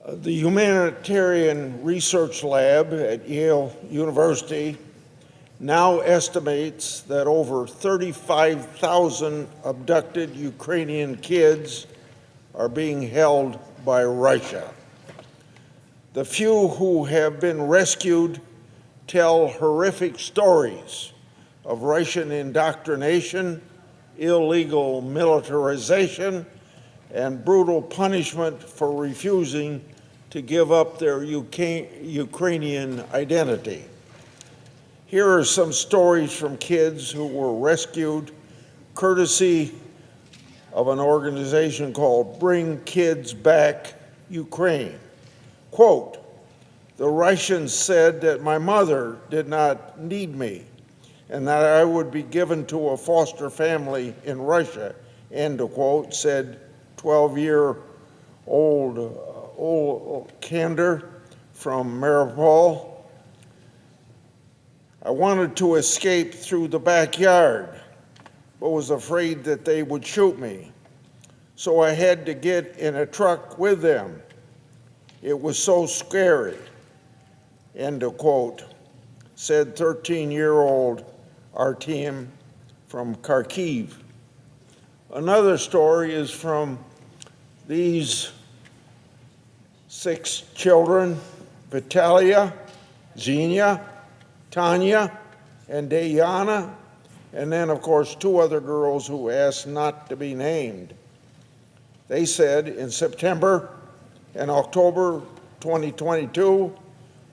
The Humanitarian Research Lab at Yale University now estimates that over 35,000 abducted Ukrainian kids are being held by Russia. The few who have been rescued tell horrific stories of Russian indoctrination, illegal militarization, and brutal punishment for refusing to give up their Ukrainian identity. Here are some stories from kids who were rescued courtesy of an organization called Bring Kids Back Ukraine. Quote, "The Russians said that my mother did not need me and that I would be given to a foster family in Russia," end of quote, said 12-year-old Kander from Mariupol. "I wanted to escape through the backyard, but was afraid that they would shoot me. So I had to get in a truck with them. It was so scary," end of quote, said 13-year-old Artem from Kharkiv. Another story is from these 6 children, Vitalia, Xenia, Tanya, and Dayana, and then, of course, 2 other girls who asked not to be named. They said in September and October 2022,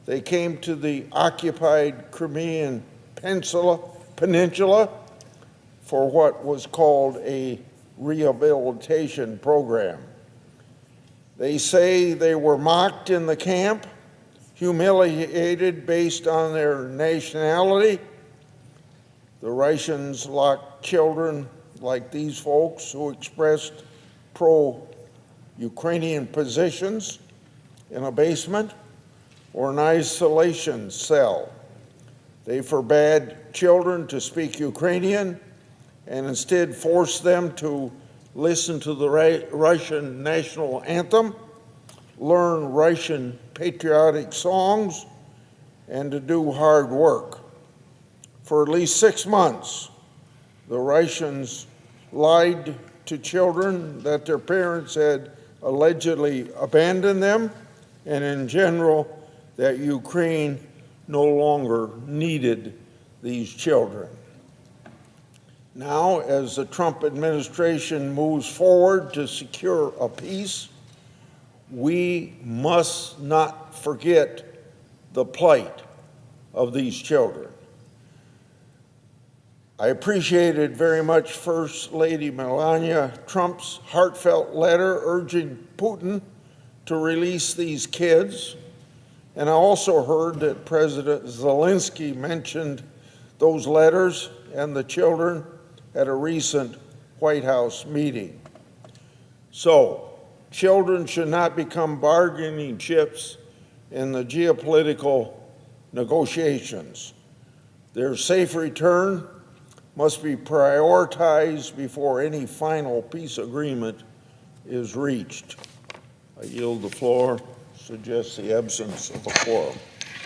they came to the occupied Crimean Peninsula for what was called a rehabilitation program. They say they were mocked in the camp, humiliated based on their nationality. The Russians locked children like these folks who expressed pro-Ukrainian positions in a basement or an isolation cell. They forbade children to speak Ukrainian and instead forced them to listen to the Russian national anthem, learn Russian patriotic songs, and to do hard work. For at least 6 months, the Russians lied to children that their parents had allegedly abandoned them, and in general, that Ukraine no longer needed these children. Now, as the Trump administration moves forward to secure a peace, we must not forget the plight of these children. I appreciated very much First Lady Melania Trump's heartfelt letter urging Putin to release these kids, and I also heard that President Zelensky mentioned those letters and the children at a recent White House meeting. So, children should not become bargaining chips in the geopolitical negotiations. Their safe return must be prioritized before any final peace agreement is reached. I yield the floor, suggest the absence of a quorum.